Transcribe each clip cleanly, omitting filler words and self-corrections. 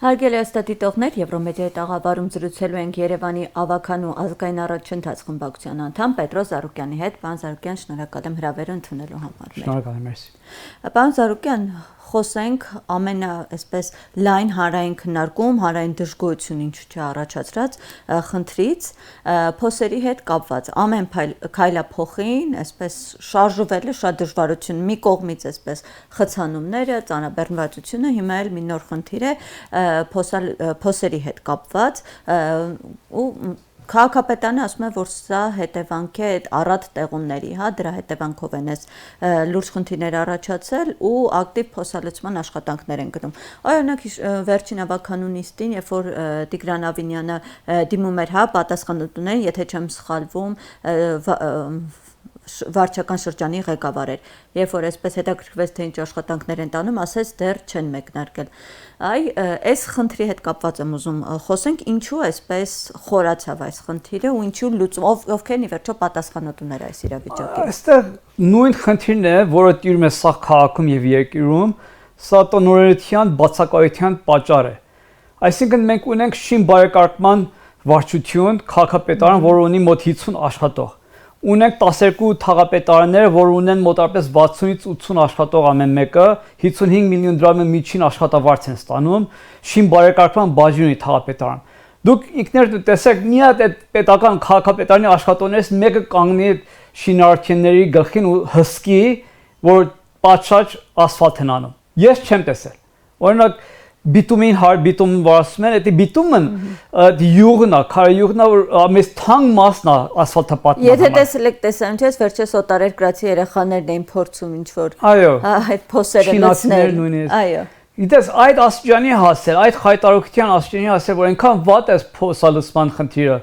Հարգելի ստատիտողներ, Եվրոմեդիայի տաղավարում զրուցելու ենք Երևանի ավագան ու ազգային առաջընթաց խմբակցության անդամ Պետրոս Զարուկյանի հետ։ Պարոն Զարուկյան, շնորհակալ եմ հրավերը ընդունելու համար։ Շնորհակալ եմ, մերսի։ Պարոն Զարուկյան, խոսենք այսպես լայն հանրային քննարկում, հանրային դժգոհություն ինչու՞ չէ առաջացրած խնդրից, փոսերի հետ կապված ամեն քայլափոխին, այսպես շարժվել է շատ դժվարություն, մի կողմից այսպես խցանումները, ծանրաբեռնվածությունը, հիմա էլ մի նոր խնդիր է փոսերի հետ կապված ու Քաղաքապետարանը ասում է, որ սա հետևանք է առատ տեղումների, դրա հետևանքով են լուրջ խնդիրներ առաջացել ու ակտիվ փոսալցման աշխատանքներ են գնում։ Օրինակ վերջին ավագանու նիստին, երբ որ Տիգրան Ավինյանը դիմում էր պատասխանատուներին, եթե չեմ սխալվում, վարչական շրջանի ղեկավար էր, երբ որ այսպես հետաքրքրվեց, թե ինչ աշխատանքներ են տանում, ասեց դեռ չեն մեկնարկել։ Այս խնդրի հետ կապված եմ ուզում խոսենք, ինչու այսպես խորացավ այս խնդիրը ու ինչու ովքեր ի վերջո պատասխանատուներ այս իրավիճակի։ Այստեղ նույն խնդիրն է, որը տիրում է սաղ քաղաքում եւ երկրում, սա տնօրենության բացակայության պատճառ է։ Այսինքն մենք ունենք շին բարեկարգման վարչություն, քաղաքապետարան, որը ունի մոտ 50 աշխատող։ Ունենք 12 թաղապետարաններ, որ ունեն մոտավորապես 60-ից 80 աշխատող ամեն մեկը, 55 միլիոն դրամի միջին աշխատավարձ են ստանում, շին բարեկարգման բաժին ունի թաղապետարան։ Դուք ինքներդ տեսեք, մի հատ այդ պետական քաղաքապետարանի աշխատողներից մեկը կանգնի շինարարությունների գլխին ու հսկի, որ պատշաճ ասֆալտ են անում։ Ես չեմ տեսել։ Օրինակ բիտումին բիտում վարասում են, այդ բիտումն յուղն է, քարե յուղն է, որ ամենից թանկ մասն է ասֆալտապատման։ Եթե տեսել եք տեսանյութերից, վերջերս օտարերկրացի երեխաներն էին փորձում ինչ-որ այդ փոսերը լցնել։ Այո։ Գիտես, այդ աստիճանի հասել, այդ խայտարակության աստիճանի հասել, որ այնքան վատ է փոսալցման խնդիրը,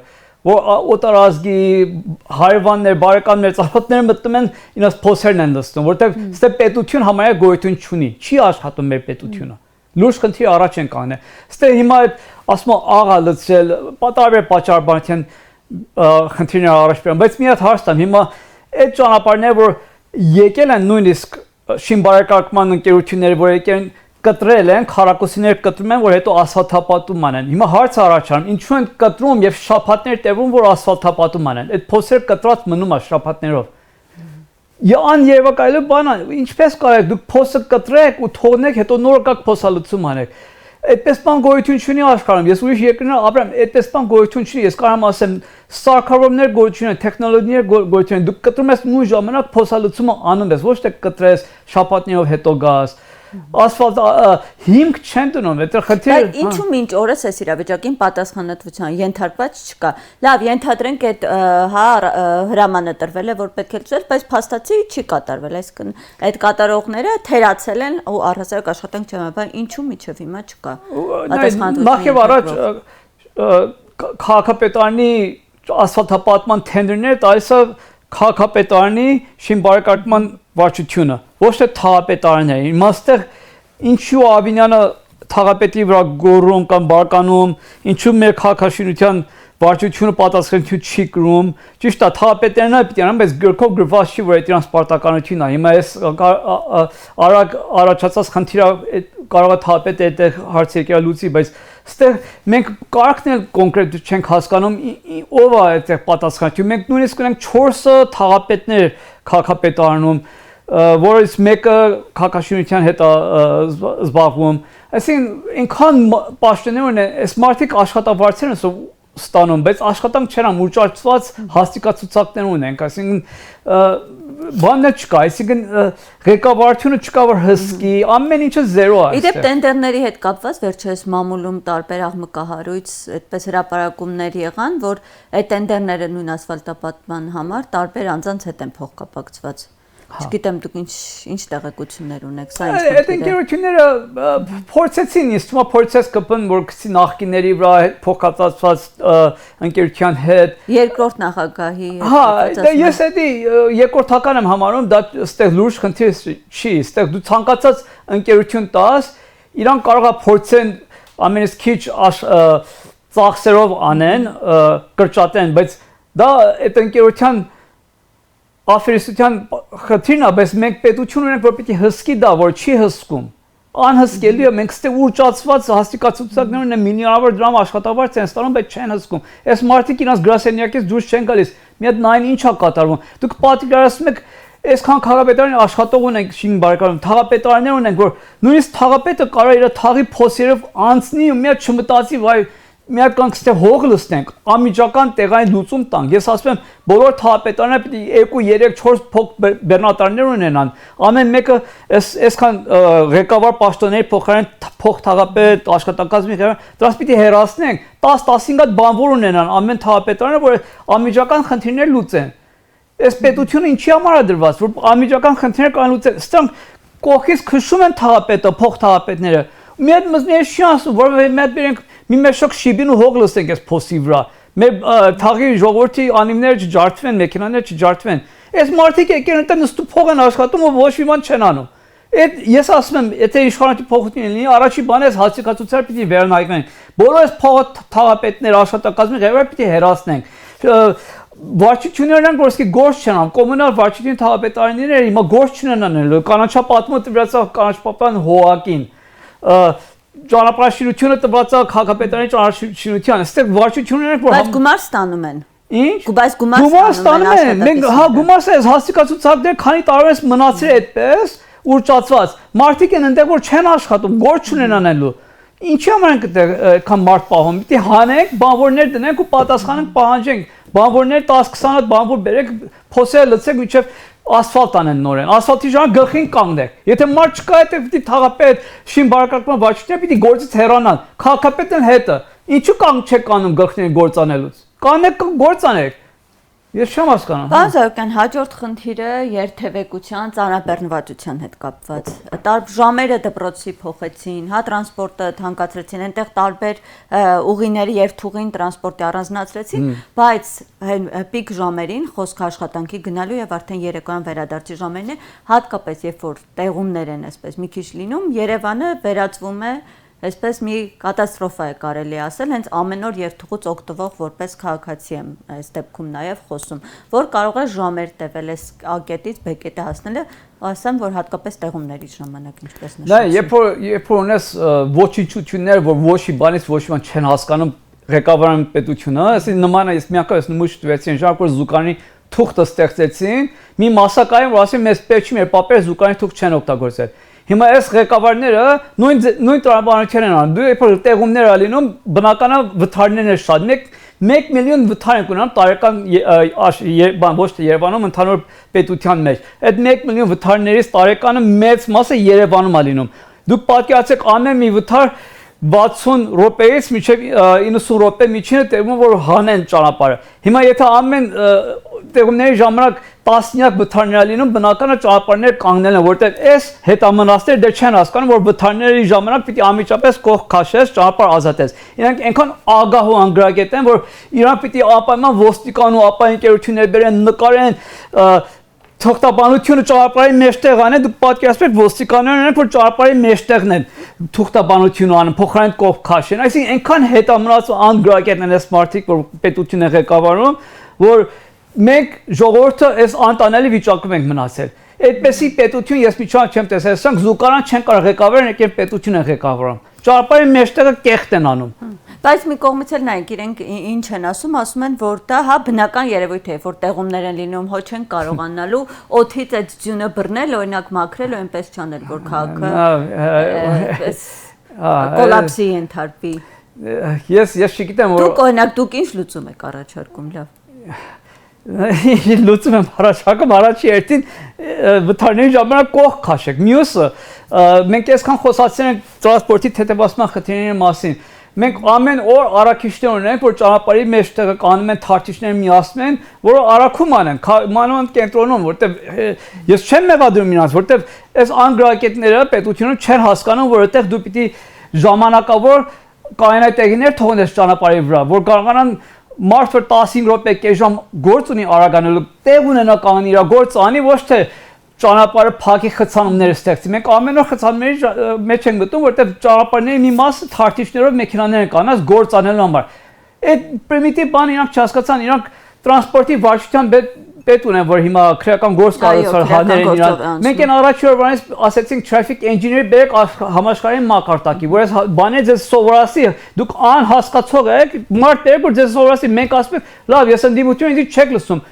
որ օտարազգի հարևաններ, բարեկամներ, ծառայողները մտնում են իրենց փոսերն են լցնում, որտեղ ստե պետություն համարյա գոյություն չունի, չի աշխատում մեր պետությունը։ Լուրջ խնդիր առաջ են կանել։ Ստե հիմա ասում եմ աղա լցրել, տարբեր պատճառաբանության խնդիրներ առաջ բերում, բայց մի հատ հարց տամ, հիմա այդ ճանապարհները, որ եկել են նույնիսկ շին բարեկարգման ընկերությունները, որ եկել են կտրել են, քառակուսիներ կտրում են, որ հետո ասֆալտապատում անեն։ Հիմա հարցը առաջանում, ինչու են կտրում եւ շաբաթներ տևում, որ ասֆալտապատում անեն։ Այդ փոսերը կտրած մնում է շաբաթներով։ Աներևակայելի բան է, ինչպես կարեք դուք փոսը կտրեք ու թողնեք, հետո նոր գաք փոսալցում անեք։ Այդպես բան գոյություն չունի աշխարհում։ Ես ուրիշ երկրներ ապրեմ, այդպես բան գոյություն չունի։ Ես կարող եմ ասեմ, սարքավորումներ գոյություն են, տեխնոլոգիաներ գոյություն են։ Դուք կտրում ես նույն ժամանակ փոսալցումը անում ես, ոչ թե կտրես շաբաթներով հետո գաս։ Ասֆալտ հիմք չեն դնում, այդտեղ խնդիրը։ Բայց ինչու մինչ օրս այս իրավիճակին պատասխանատվության ենթարկված չկա։ Լավ, ենթադրենք այդ հրամանը տրվել է, որ պետք է լուծել, բայց փաստացի չի կատարվել, այսինքն այդ կատարողները թերացել են ու առհասարակ աշխատանք չեն, բայց ինչու միջև հիմա չկա պատասխանատվություն։ Նախ եւ առաջ քաղաքապետարանի ասֆալտապատման թենդերները տալիս է քաղաքապետարանի շին բարեկարգման վարչությունը, ոչ թե թաղապետարանները։ Իմաստեղ ինչու Ավինյանը թաղապետի վրա գոռում կամ բարկանում, ինչու մեր քաղաքաշինության վարչությունը պատասխանատվություն չի կրում։ Ճիշտ է, թաղապետարանը պիտի անեն, բայց գրքով գրված չի, որ այդ իրանց պարտականությունն է։ Հիմա այս արագ առաջացած խնդիրը կարող է թաղապետը այդ հարցը եկել լուծի, բայց ստեղ մենք կարքն էլ կոնկրետ չենք հասկանում ով է այդտեղ պատասխանատու։ Մենք նույնիսկ ունենք 4 թաղապետներ քաղաքապետարանում, որից մեկը քաղաքաշինության հետ զբաղվում։ Այսինքն այնքան պաշտոններ ունեն, այս մարդիկ աշխատավարձեր են ստանում, բայց աշխատանք չեն մուրճացված հաստիկացուցակներ ունենք, այսինքն բանը չկա, այսինքն ղեկավարությունը չկա, որ հսկի, ամեն ինչը զերո է։ Իդեպ տենդերների հետ կապված վերջերս մամուլում տարբեր աղմկահարույց այդպես հրապարակումներ եղան, որ այդ տենդերները նույն ասֆալտապատման համար տարբեր անձանց հետ են փոխկապակցված։ Չգիտեմ դուք ինչ տեղեկություններ ունեք, սա ինչ այդ ընկերությունները փորձեցին, ինձ թվում է փորձեց կպն, որ գցի նախկիների վրա փոխկապակցված ընկերության հետ։ Երկրորդ նախագահի հետ։ Ես էդի երկրորդական եմ համարում, դա այստեղ լուրջ խնդիր չի, այստեղ դու ցանկացած ընկերություն տաս, իրանք կարող է փորձեն ամենից քիչ ծախսերով անեն, կրճատեն, բայց դա այդ ընկերության Աֆերիստության խնդիրն է, բայց մենք պետություն ունենք, որ պիտի հսկի դա, որ չի հսկում։ անհսկելի է մենք ստե ուռճացված հաստիկացություններն են միլիոնավոր դրամ աշխատավարձ են ստանում բայց չեն հսկում այս մարդիկ իրաց գրասենյակից դուրս չեն գալիս մի հատ նայն ինչա կատարվում դուք պատկերացնում եք այսքան քաղաքապետարանի աշխատող ունենք շին բարեկարգում թաղապետարաններ ունենք որ նույնիսկ թաղապետը կարող է իր թաղի փոսերով անցնի ու մի հատ չմտածի վայ մի հատ կանք ստե հող լստենք ամիջական տեղային լուծում տանք ես ասում եմ բոլոր թաղապետարանները պետք է 2 3 4 փոք բեռնատարներ ունենան ամեն մեկը այսքան ղեկավար պաշտոնների փոխարեն փող թաղապետ աշխատակազմի դրանց պիտի հեռացնենք 10-15 հատ բանվոր ունենան ամեն թաղապետարանը որ ամիջական խնդիրներ լուծեն այս պետությունը ինչի համար է դրված որ ամիջական խնդիրներ կան լուծել ստանք կողքից քշում են թաղապետը փող թաղապետները մի հատ մզներ չի ասում որ մի հատ բերենք մի մեշոք շիբին ու հող լսենք այս փոսի վրա մեր թաղի ժողովրդի անիմները չջարդվեն մեքենաները չջարդվեն այս մարդիկ եկեն այդտեղ նստու փող են աշխատում ու ոչ մի բան չեն անում այդ ես ասում եմ եթե իշխանատի փոխություն լինի առաջի բանը այս հաստիկացությունները պիտի վերանայվեն բոլոր այս փող թաղապետներ աշխատակազմի ղեկավարները պիտի հեռացնենք վարչություններն որ իսկի գործ չեն անում կոմունալ վարչություն թաղապետարանները հիմա գործ չեն անելու կանաչապատումը տվյալացա կանաչապատման հողակին ճանապարհաշինությունը տված է քաղաքապետարանի ճանապարհաշինության այստեղ վարչություններն որ բայց գումար ստանում են ինչ բայց գումար ստանում են մենք հա գումարը այս հաստիկացությունները քանի տարի ես մնացել այդպես ուռճացված մարդիկ են այնտեղ որ չեն աշխատում գործ չունեն անելու ինչի համար ենք այդքան մարդ պահում պիտի հանենք բանվորներ դնենք ու պատասխանենք պահանջենք բանվորներ 10-20 հատ բանվոր բերեք փոսերը լցեք մինչև ասֆալտ անեն նորեն ասֆալտի ժամանակ գլխին կանգնեք եթե մարդ չկա այդտեղ պիտի թաղապետ շին բարեկարգման վարչությունները պիտի գործից հեռանան քաղաքապետն հետը ինչու կանգ չեք կանում գլխին գործ անելուց կանեք գործ անեք ես չեմ հասկանում Պարոն Զարուկյան հաջորդ խնդիրը երթևեկության ծանրաբեռնվածության հետ կապված ժամերը դպրոցի փոխեցին հա տրանսպորտը թանկացրեցին այնտեղ տարբեր ուղիների երթուղին տրանսպորտի առանձնացրեցին բայց պիկ ժամերին խոսքը աշխատանքի գնալու եւ արդեն երեկոյան վերադարձի ժամերն է հատկապես երբ որ տեղումներ են այսպես մի քիչ լինում Երևանը վերածվում է Այսպես մի կատաստրոֆա է կարելի ասել, հենց ամեն օր երթուղուց օգտվող որպես քաղաքացի եմ այս դեպքում նաև խոսում, որ կարող է ժամեր տևել այս ակետից բեկետը հասնելը, ասեմ, որ հատկապես տեղումների ժամանակ ինչպես նշեցի։ Դա երբ որ ունես ոչնչություններ, որ ոչ մի բանից ոչ մի բան չեն հասկանում ղեկավարի պետությունը, այսինքն նման է, ես մի անգամ նույն տվեցին, ժամանակ որ զուգանի թուղթը ստեղծեցին, մի մասակային որ ասեմ, մեզ պետք չի մեր պապերը զուգանի թուղթ չեն օգտագործել։ Հիմա այս ղեկավարները նույն տրամաբանությունն են անում։ Դու երբ որ տեղումներ ա լինում, բնականա վթարներն են շատ։ 1 միլիոն վթար են ունենում տարեկան ոչ թե Երևանում, ընդհանուր պետության մեջ։ Այդ 1 միլիոն վթարներից տարեկանը մեծ մասը Երևանում ա լինում։ Դուք պատկերացեք ամեն մի վթար 60 րոպեից մինչև 90 րոպե միջինը տևում որ հանեն ճանապարհը։ Հիմա եթե ամեն տեղումների ժամանակ տասնյակ վթարներ լինում, բնականա ճանապարհներ կանգնել են, որտեղ այս հետամնացները դեռ չեն հասկանում, որ վթարների ժամանակ պիտի անմիջապես կողք քաշես, ճանապարհ ազատես։ Իրանք այնքան ագահ ու անգրագետ են, որ իրանք պիտի ապայման ոստիկան ու ապային ընկերություններ բերեն, նկարեն թուղթաբանությունը ճանապարհի մեջտեղ անեն, դուք պատկերացրեք ոստիկաններն են, որ ճանապարհի մեջտեղն են թուղթաբանությունը անում, փոխարեն կողք քաշեն։ Այսինքն այնքան հետամնաց ու անգրագետ են այս մարդիկ, որ պետությունը ղեկավարում, որ մենք ժողովուրդը այս անտանելի վիճակում ենք մնացել։ Այդպեսի պետություն ես մի չան չեմ տեսել, սրանք զուգարան չեն կարող ղեկավարել, եկեն պետություն են ղեկավարում։ Ճանապարհի մեջտեղը կեղտ են անում։ Բայց մի կողմից էլ նայեք, իրենք ինչ են ասում են, որ դա հա բնական երևույթ է, որ տեղումներ են լինում, հո չեն կարողանալու օդից այդ ձյունը բռնել, օրինակ մաքրել ու այնպես չանել, որ քաղաքը կոլապսի ենթարկվի։ Ես չգիտեմ, որ Դուք օրինակ դուք ինչ լուծում եք առաջարկում, լավ։ Լուծում եմ առաջարկում առաջի երթին վթարների ժամանակ կողք քաշեք։ Մյուսը մենք այսքան խոսացել ենք տրանսպորտի թեթևացման խնդիրների մասին։ Մենք ամեն օր առաքիչներ ունենք, որ ճանապարհի մեջտեղը կանում են թարթիչներ միացնում են, որը առաքում անեն, մանավանդ կենտրոնում, որտեվ ես չեմ մեղադրում իրանց, որտեվ այս անգրագետները պետությունը չեն հասկանում, որ այդտեղ դու պիտի ժամանակավոր կայանատեղիներ թողնես ճանապարհի վրա, որ կարողանան մարդ որ 15 րոպե կես ժամ գործ ունի արագանալու, տեղ ունենա կան իր գործ անի, ոչ թե ճանապարհը փակի խցանումները ստեղծի։ Մենք ամեն օր խցանումների մեջ ենք գտնում, որտեղ ճանապարհների մի մասը թարթիչներով մեքենաներ են կանած գործ անելու համար։ Այդ պրիմիտիվ բան իրանք չհասկացան, իրանք տրանսպորտի վարչության պետք ունեն որ հիմա քրեական գործ կառուցել հաներեն իրան։ Մենք այն առաջի օրվանից ասեցինք traffic engineer բերեք համաշխարհային մակարդակի, որպես բաներ ձեզ սովորասի, դուք անհասկացող եք, մարդ բերեք որ ձեզ սովորասի, մենք ասում ենք, լավ, ես ընդդիմություն ինձ չեք լսում։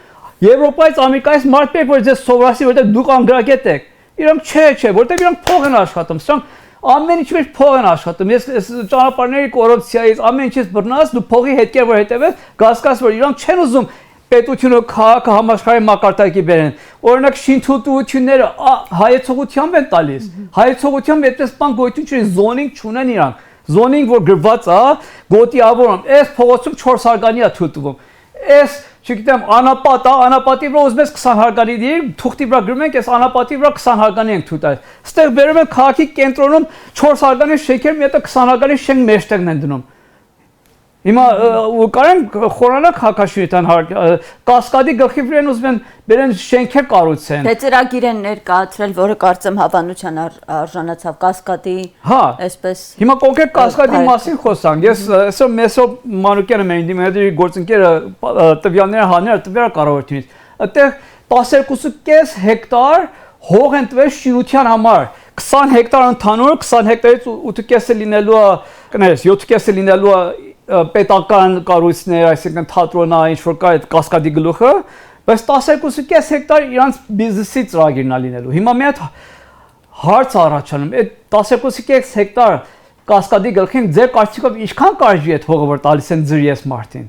Եվրոպայից, Ամերիկայից մարդ բերեք որ ձեզ սովորասի, որտեղ դուք անգրագետ եք։ Իրանք չէ, որտեղ իրանք փող են աշխատում, սրանք ամեն ինչ մեջ փող են աշխատում։ Ես ճանապարհների կոռուպցիայից ամեն ինչից բռնած դու փողի հետ կեր որ հետևես, գասկաս որ իրանք չեն ուզում պետությունը քաղաքը համաշխարհային մակարդակի բերեն։ Օրինակ շինթույլտությունները հայեցողությամբ են տալիս։ Հայեցողությամբ այդպես բան գոյություն չունի, զոնինգ չունեն իրանք։ Զոնինգ որ գրված է, գոտի ավորում, այս փողոցում 4 հարգանի է թույլտվում։ Այս չգիտեմ անապատի վրա ուզում ես 20 հարգանի դիր, թուղթի վրա գրում ենք, այս անապատի վրա 20 հարգանի ենք թույլ տալիս։ Ստեղ բերում են քաղաքի կենտրոնում 4 հարգանի շենքեր, մի հատ 20 հարգանի շենք մեջտեղն են դնում։ Հիմա կարեն խորանակ հակաշինության կասկադի գլխի վրա ուզում են բերեն շենքեր կառուցեն։ Դե ծրագիր են ներկայացրել, որը կարծեմ հավանության արժանացավ կասկադի, այսպես։ Հիմա կոնկրետ կասկադի մասին խոսանք։ Ես այսօր Մեսո Մանուկյանը մեր ինդիմատորի գործընկերը տվյալները հանել տվյալ կառավարությունից։ Այդտեղ 12.5 հեկտար հող են տվել շինության համար։ 20 հեկտար ընդհանուր, 20 հեկտարից 8.5-ը լինելու է, կներես, 7.5-ը լինելու է պետական կառույցներ, այսինքն թատրոնա, ինչ որ կա այդ կասկադի գլուխը, բայց 12.5 հեկտար իրանց բիզնեսի ծրագիրն է լինելու։ Հիմա մի հատ հարց առաջանում, այդ 12.5 հեկտար կասկադի գլխին ձեր կարծիքով ինչքան կարժի այդ հողը որ տալիս են ձրի ես մարդին։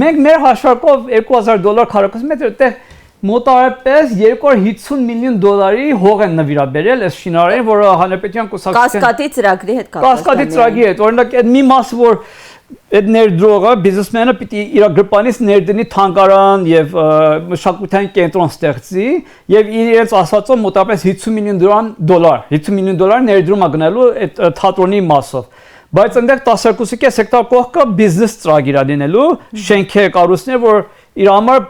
Մենք մեր հաշվարկով $2000 քառակուսմետր այդտեղ մոտարապես $250 միլիոն հող են նվիրաբերել այս շինարարին, որը հանրապետության կուսակցության կասկադի ծրագրի հետ կապված։ Կասկադի ծրագրի հետ, օրինակ այդ մի մասը որ այդ ներդրողը բիզնեսմենը պիտի իր գրպանից ներդնի թանգարան եւ մշակութային կենտրոն ստեղծի եւ իրենց ասածով մոտավորապես $50 միլիոն, $50 միլիոն ներդրում է գնալու այդ թատրոնի մասով։ Բայց այնտեղ 12.5 հեկտար կողքը բիզնես ծրագիր է լինելու, շենքեր, կառույցներ, որ իր համար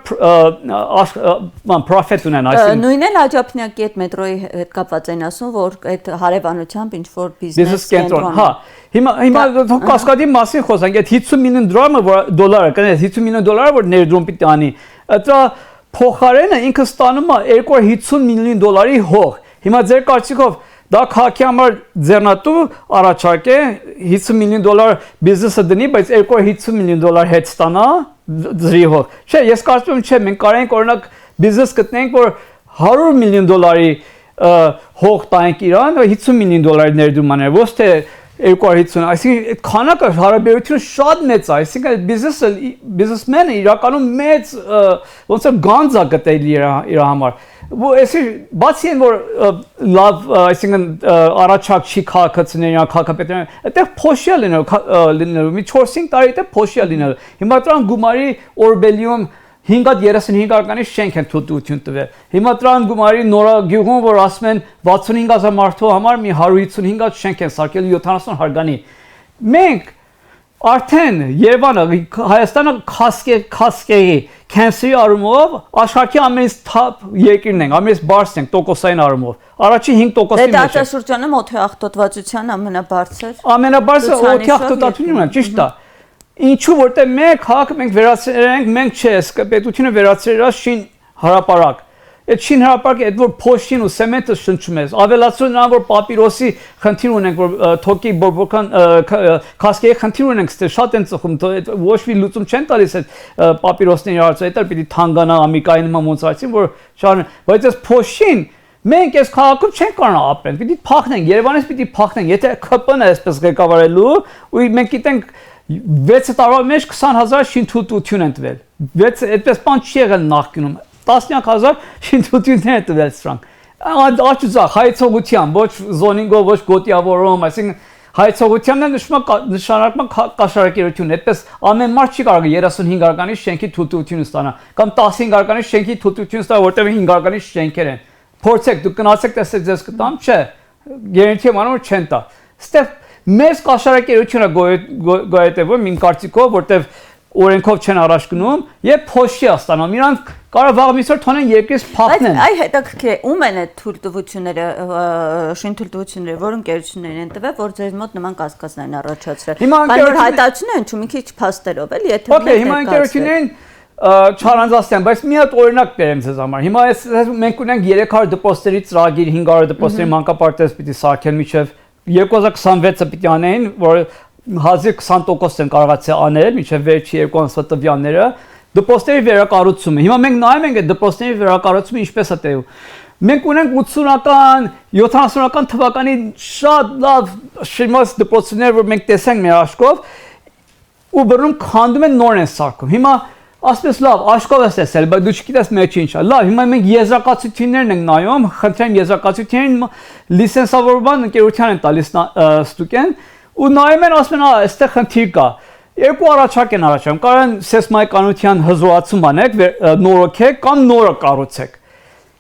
profit ունեն, այսինքն նույնն էլ Աջափնյակի այդ մետրոյի հետ կապված են ասում, որ այդ հարևանությամբ ինչ որ բիզնես կենտրոն։ Հա, հիմա կասկադի մասին խոսանք, այդ $50 միլիոն դոլարը, կներես $50 միլիոն որ ներդրում պիտի անի, դա փոխարենը ինքը ստանում է $250 միլիոն հող։ Հիմա ձեր կարծիքով դա քաղաքի համար ձեռնատու առաջարկ է $50 միլիոն բիզնեսը դնի, բայց $250 միլիոն հետ ստանա ձրի հող։ Չէ, ես կարծում եմ, չէ, մենք կարող ենք օրինակ բիզնես գտնենք, որ $100 միլիոն հող տանք իրան, $50 միլիոն ներդրում անել, ոչ թե 250, այսինքն այդ քանակը հարաբերությունը շատ մեծ է, այսինքն բիզնեսմենը իրականում մեծ ոնց է գանձ է գտել իր համար։ Այսի բացի այն որ լավ, այսինքն առաջարկ չի քաղաքացիների, քաղաքապետարան, այդտեղ փոշիա լինելու, մի 4-5 տարի դա փոշիա լինելու։ Հիմա դրան գումարի օրբելիում 535 հարկանի շենք են թույլտվություն տվել։ Հիմա դրան գումարի նորագյուղում, որ ասում են 65000 մարդու համար մի 155 հատ շենք են սարքել 70 հարկանի։ Մենք արդեն Երևանը, Հայաստանը քասկեի կենսերի առումով աշխարհի ամենից top երկիրն ենք, ամենից բարձր ենք տոկոսային առումով։ Առաջի 5%-ի մեջ։ Դա դաշրջանը մոտ աղտոտվածության ամենաբարձր։ Ամենաբարձր օդի աղտոտությունն է, ճիշտ է։ Ինչու որտեղ մենք քաղաքը մենք վերացրել ենք, մենք չէ, պետությունը վերացրել է շին հրապարակ։ Այդ շին հրապարակը այդ որ փոշին ու սեմենտը շնչում է, ավելացրու նրան որ պապիրոսի խնդիր ունենք, որ թոքի բորբոքան քասկեի խնդիր ունենք, ստե շատ են ծխում, ոչ մի լուծում չեն տալիս այդ պապիրոսների հարցը, դա պիտի թանգանա ամիկային նման ոնց արեցին, որ շարն, բայց այս փոշին մենք այս քաղաքում չենք կարող ապրել, պիտի փախնենք, Երևանից պիտի փախնենք, եթե ԿՊ-ն է այսպես ղեկավարելու, ու մենք գիտենք 6 տարվա մեջ 20000 շինթույլտվություն են տվել։ 6 այդպես բան չի եղել նախկինում։ 10000 շինթույլտվություններ են տվել սրանք։ Աճուզախ հայցողությամբ, ոչ զոնինգով, ոչ գոտիավորում, այսինքն հայցողությանն է նշանակում կաշառակերություն։ Այդպես ամեն մարդ չի կարող 35 հարկանի շենքի թույլտվություն ստանա, կամ 15 հարկանի շենքի թույլտվություն ստանա, որտեղ 5 հարկանի շենքեր են։ Փորձեք, դուք գնացեք, տեսեք ձեզ կտամ, չէ։ Գերենտի եմ անում, որ չեն տա։ Ստեղ մեծ կաշառակերությունը գոյատևում իմ կարծիքով, որտեղ օրենքով չեն առաջ գնում եւ փոշի է ստանում։ Իրանք կարող վաղ միսօր թոնեն երկրից փախնեն։ Այ հետաքրքիր է, ում են այդ թույլտվությունները, շինթույլտվությունները, որ ընկերություններին են տվել, որ ձեր մոտ նման կասկածներ են առաջացրել։ Բայց որ հայտարարություն են, մի քիչ փաստերով էլի, եթե Okay, հիմա ընկերություններին չարանձնացնեմ, բայց մի հատ օրինակ բերեմ ձեզ համար։ Հիմա մենք ունենք 300 դպրոցների ծրագիր, 500 դպրոցների մանկապարտեզ պիտի սարքեն մինչև 2026-ը պիտի անեն, որ 20% են կարողացել անել մինչև վերջի 2 ամսվա տվյալները։ Դպրոցների վերակառուցումը։ Հիմա մենք նայում ենք այդ դպրոցների վերակառուցումը ինչպես է տևում։ Մենք ունենք 80-ական, 70-ական թվականի շատ լավ շիմաս դպրոցներ, որ մենք տեսանք մեր աշխով, ու բռնում քանդում են նոր են սարքում։ Հիմա ասես լավ, աշխով ես տեսել, բայց դու չգիտես մեջ ինչ է։ Լավ, հիմա մենք եզրակացություններն ենք նայում, խնդրեմ եզրակացություններին լիցենզավորման ընկերության են տալիս ստուգեն, ու նայում են ասում են, այստեղ խնդիր կա։ Երկու առաջարկ են առաջանում, կարող են սեյսմայականության հզորացում անեք, նորոգեք կամ նորը կառուցեք։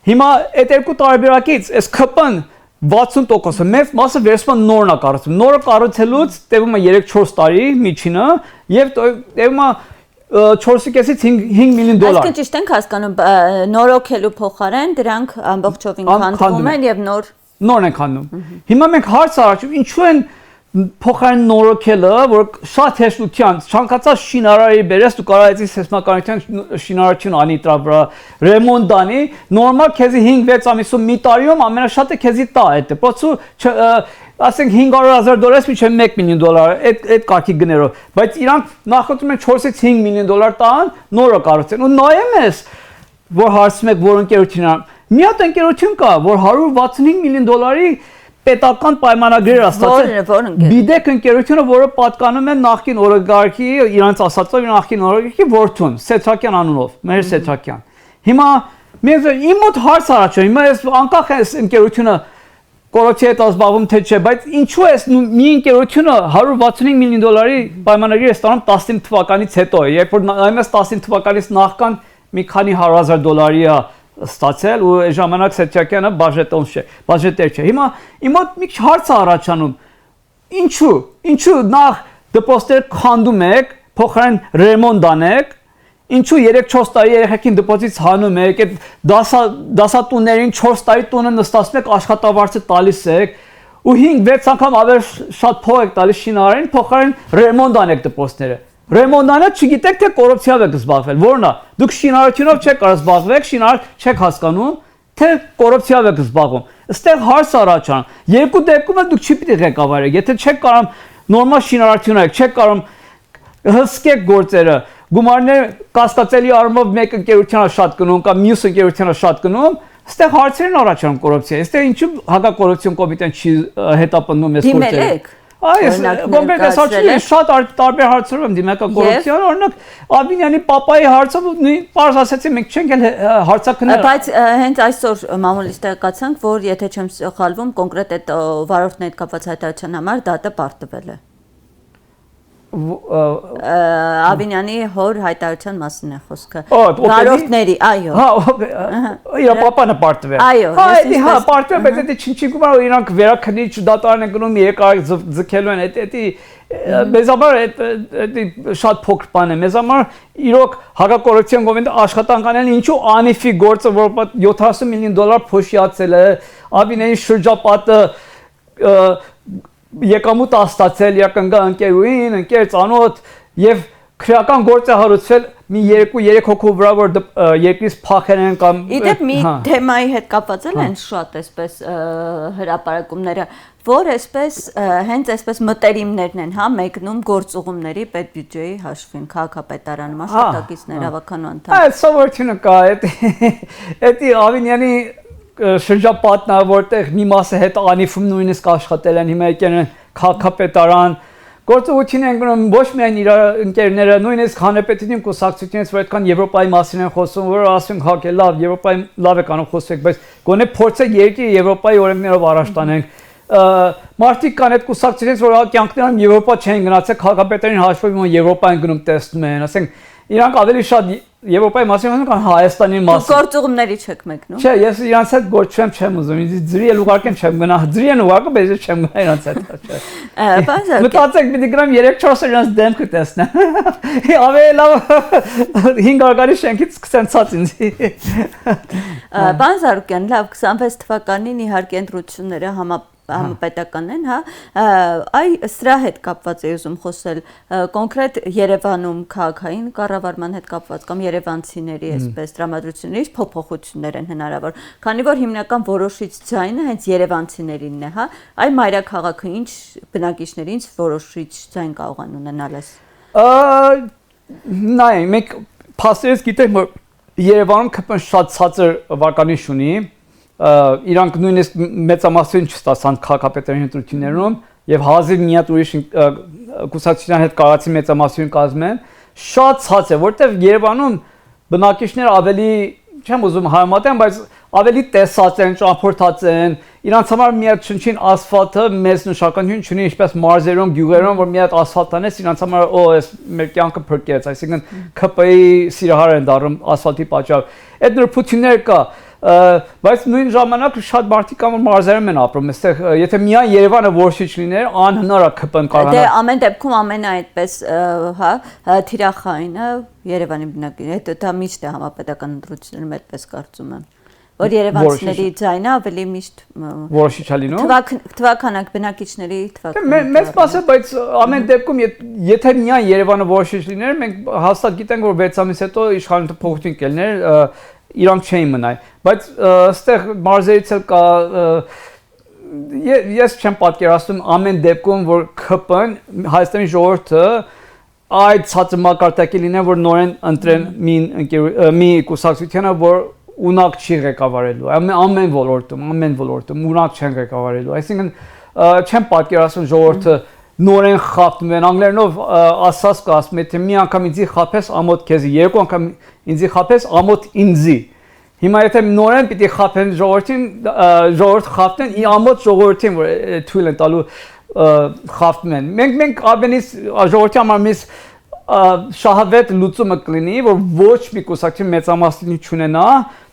Հիմա այդ երկու տարբերակից այս ԿՊ-ն 60%-ը մեծ մասը վերցվում նորն է կառուցում։ Նորը կառուցելուց տևում է 3-4 տարի միջինը եւ տևում է 4.5-ից 5 միլիոն դոլար։ Այսինքն ճիշտ ենք հասկանում, նորոգելու փոխարեն դրանք ամբողջովին քանդվում են եւ նոր են քանդում։ Հիմա մենք հարց առաջում, ինչու են փոխարեն նորոգելը, որ շատ հեշտությամբ ցանկացած շինարարի բերես դու կարող ես սեյսմականության շինարարություն անի դրա վրա ռեմոնտ անի, նորմալ քեզի 5-6 ամիսում մի տարիում ամենաշատը քեզի տա այդ դպրոցը, ասենք $500,000 մինչև $1 միլիոն, այդ կարգի գներով, բայց իրանք նախատում են 4-ից 5 միլիոն դոլար տան, նորը կառուցեն։ Ու նայեմ ես, որ հարցում եք, որ ընկերությունն մի հատ ընկերություն կա, որ $165 միլիոն պետական պայմանագրեր աստացել։ Բիդեք ընկերությունը, որը պատկանում է նախկին օրգարքի, իրանց ասածով նախկին օրգարքի որդուն, Սեթրակյան անունով, մեր Սեթրակյան։ Հիմա իմ մոտ հարց առաջ է, հիմա ես անկախ այս ընկերությունը կոռուպցիայի հետ զբաղվում թե չէ, բայց ինչու է մի ընկերությունը $165 միլիոն պայմանագրեր է ստանում 19 թվականից հետո, երբ որ նայում ես 19 թվականից նախքան մի քանի $100,000 է ստացել ու ժամանակ Սեթրակյանը բաժետեր չէ։ Հիմա իմ մոտ մի քիչ հարց է առաջանում, ինչու նախ դպրոցներ քանդում եք, փոխարեն ռեմոնտ անեք, ինչու 3-4 տարի երեխեքին դպրոցից հանում եք, այդ դասատուներին 4 տարի տունը նստացնում եք, աշխատավարձը տալիս եք, ու 5-6 անգամ ավելի շատ փող եք տալիս շինարարին, փոխարեն ռեմոնտ անեք դպրոցները։ Ռեմոնդանը չգիտեք թե կոռուպցիայով եք զբաղվել, որն է։ Դուք շինարարությունով չեք կարող զբաղվեք, շինարար չեք հասկանում, թե կոռուպցիայով եք զբաղվում։ Այստեղ հարց առաջանում։ Երկու դեպքում դուք չի պիտի ղեկավարեք, եթե չեք կարող նորմալ շինարարություն արեք, չեք կարող հսկեք գործերը, գումարներ կասկածելի առումով մեկ ընկերությանը շատ գնում կամ մյուս ընկերությանը շատ գնում, այստեղ հարցերն առաջանում կոռուպցիա։ Այստեղ ինչու հակակոռուպցիոն կոմիտեն չի հետապնդում այս գործերը։ Այս կոնկրետ ասացի շատ տարբեր հարցերով եմ դիմել կոռուպցիան, օրինակ Աբինյանի պապայի հարցով պարզ ասացի մենք չենք էլ հարցակներ։ Բայց հենց այսօր մամուլից տեղեկացանք, որ եթե չեմ սխալվում, կոնկրետ այդ վարորդն հետ կապված հայտարարության համար դատը պարտվել է։ Աբինյանի հոր հայտարարության մասին է խոսքը։ Վարորդների, այո։ Իր պապանը պարտվել։ Այո, պարտվել, բայց դա չի գումար իրանք վերաքննիչ դատարան են գնում երկար ձգելու են, դա մեզ համար դա շատ փոքր բան է։ Մեզ համար իրոք հակակոռուպցիոն կոմիտեի աշխատանք անելն ինչու անիֆի գործը, որ $70 միլիոն փոշիացել է, Աբինյանի շրջապատը եկամուտ ստացել ընկերուին, ընկեր ծանոթ եւ քրեական գործ է հարուցվել մի 2-3 հոգու վրա, որ երկրից փախել են կամ Իդեպ մի թեմայի հետ կապված են շատ այսպես հրապարակումները, որ այսպես հենց այսպես մտերիմներն են, հա, մեկնում գործուղումների պետբյուջեի հաշվին, քաղաքապետարանում աշխատակիցներ, ավականու անդամ։ Այդ սովորությունը կա, դա Աբինյանի շրջապատն է, որտեղ մի մասը հետ անիֆում նույնիսկ աշխատել են, հիմա եկել են քաղաքապետարան, գործողություն են գնում ոչ միայն իր ընկերները, նույնիսկ հանրապետության կուսակցությունից, որ այդքան Եվրոպայի մասին են խոսում, որ ասում հակ է լավ, Եվրոպայի լավ է անում խոսեք, բայց գոնե փորձեք երկրի Եվրոպայի օրենքներով առաջ տանենք։ Մարդիկ կան այդ կուսակցությունից, որ կյանքներում Եվրոպա չեն գնացել, քաղաքապետարին հաշվով Եվրոպա են գնում տեսնում են, ասենք իրանք ավելի շատ Եվրոպայի մասին ասում են Հայաստանի մասին։ Գործուղումների չեք մեկնում։ Չէ, ես իրանց հետ գործում չեմ ուզում, ինձ ձրի էլ ուղարկեն չեմ գնա, ձրի են ուղարկում, բայց ես չեմ գնա իրանց հետ։ Մտածեք, պիտի գնամ 3-4 իրանց դեմքը տեսնեմ։ Ավելի լավ 500-ի շենքից սկսեն ցած ինձ։ Պարոն Զարուկյան, լավ, 26 թվականին իհարկե ընտրությունները համապետական են, հա, այ սրա հետ կապված է ուզում խոսել կոնկրետ Երևանում քաղաքային կառավարման հետ կապված կամ երևանցիների այսպես տրամադրություններից փոփոխություններ են հնարավոր, քանի որ հիմնական որոշիչ ձայնը հենց երևանցիներինն է, հա, այ մայրաքաղաքը ինչ բնակիչների ինչ որոշիչ ձայն կարող են ունենալ այս։ Նայ, մենք փաստերից գիտենք, որ Երևանում քպն շատ ցածր վարկանիշ ունի, իրանք նույնիսկ մեծամասնություն չստացան քաղաքապետարանի ընտրություններում եւ հազիվ մի հատ ուրիշ կուսակցության հետ կարացի մեծամասնություն կազմեն, շատ ցած է, որտեղ Երևանում բնակիչները ավելի, չեմ ուզում համեմատեմ, բայց ավելի տեսած են, ճամփորդած են, իրանց համար մի հատ չնչին ասֆալտը մեծ նշանակություն չունի, ինչպես մարզերում, գյուղերում, որ մի հատ ասֆալտ անես, իրանց համար այս մեր կյանքը փրկեց, այսինքն ԿՊ-ի սիրահար են դառնում ասֆալտի պատճառով։ Այդ նրբություններ կա, բայց նույն ժամանակ շատ մարդիկ կան, որ մարզերում են ապրում, այստեղ եթե միայն Երևանը որոշիչ լիներ, անհնար է ԿՊ-ն կարողանա։ Դե ամեն դեպքում ամենը այդպես, հա, թիրախայինը Երևանի բնակիչները, դա միշտ է համապետական ընտրություններում այդպես կարծում եմ, որ երևանցիների ձայնը ավելի միշտ որոշիչ է լինում։ Թվականակ բնակիչների թվականակ։ Մեծ մասը, բայց ամեն դեպքում եթե միայն Երևանը որոշիչ լիներ, մենք հաստատ գիտենք, որ 6 ամիս հետո իշխանությունը փոխություն կլիներ, իրանք չէին մնայ, բայց այստեղ մարզերից էլ կա ես չեմ պատկերացնում ամեն դեպքում որ ԿՊ-ն Հայաստանի ժողովուրդը այդ ցածր մակարդակի լինեն որ նորեն ընտրեն մի կուսակցությանը որ ունակ չի ղեկավարելու ամեն ոլորտում ունակ չեն ղեկավարելու այսինքն չեմ պատկերացնում ժողովուրդը նորեն խախտում են անգլերենով ասած կա ասում եթե մի անգամ ինձի խափես ամոթ քեզի երկու անգամ ինձի խափես ամոթ ինձի հիմա եթե նորեն պիտի խափեն ժողովրդին ժողովուրդ խախտեն ի ամոթ ժողովրդին որ թույլ են տալու խախտում են մենք ավելի ժողովրդի համար մեզ շահավետ լուծումը կլինի որ ոչ մի կուսակցություն մեծամասնություն չունենա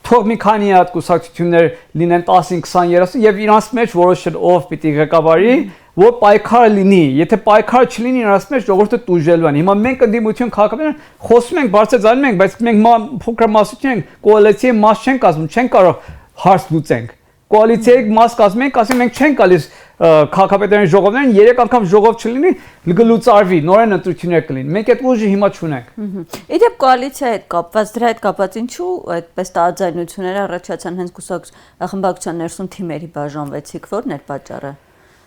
թող մի քանի հատ կուսակցություններ լինեն 10-20-30 եւ իրանց մեջ որոշել ով պիտի ղեկավարի որ պայքար լինի եթե պայքար չլինի իրանց մեջ ժողովուրդը տուժելու են հիմա մենք ընդդիմություն քաղաքապետարան խոսում ենք բարձրացնում ենք բայց մենք փոքր մասություն ենք կոալիցիայի մաս չենք կազմում չենք կարող հարց լուծենք կոալիցիայի մաս կազմում ենք ասում մենք չենք գալիս քաղաքապետարանի ժողովներին 3 անգամ ժողով չլինի գլուծարվի նորեն ընտրություններ կլինի մենք այդ ուժը հիմա չունենք իդեպ կոալիցիայի հետ կապված դրա հետ կապված ինչու այդպես տարաձայնություններ առաջացան հենց խմբակցության ներսում թիմերի բաժանվեցիք որն էր պատճառը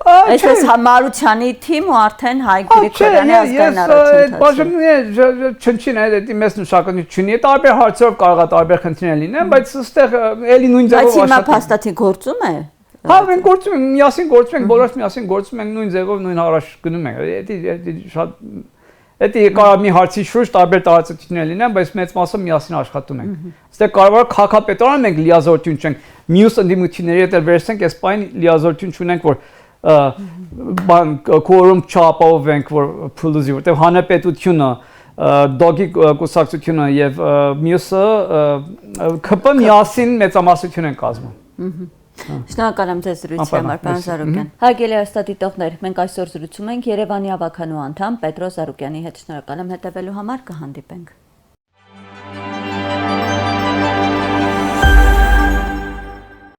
Այսպես Մարությանի թիմ ու արդեն Հայկ Գրիգորյանի ազգային առաջընթացը։ Բաժանումները չնչին է, դա մեծ նշանակություն չունի, տարբեր հարցերով կարող է տարբեր խնդիրներ լինեն, բայց այստեղ էլի նույն ձևով աշխատում։ Բայց հիմա փաստաթի գործում է։ Հա, մենք գործում ենք, միասին գործում ենք, բոլորս միասին գործում ենք, նույն ձևով նույն առաջ գնում ենք։ Դա կարող մի հարցի շուրջ տարբեր տարածություններ լինեն, բայց մեծ մասը միասին աշխատում ենք։ Այստեղ կարող է քաղաքապետարան մենք լիազորություն չենք, մյուս ընդդիմությունների հետ վերցնենք, այս պայն լիազորություն չունենք, որ կորում չապահովենք որ փուլուզի որտեղ հանրապետությունը դոգի կուսակցությունը եւ մյուսը ԿՊ միասին մեծամասնություն են կազմում Շնորհակալ եմ ձեզ զրույցի համար, պարոն Զարուկյան։ Հարգելի հեռուստադիտողներ, մենք այսօր զրուցում ենք Երևանի ավականու անդամ Պետրոս Զարուկյանի հետ։ Շնորհակալ եմ հետևելու համար, կհանդիպենք։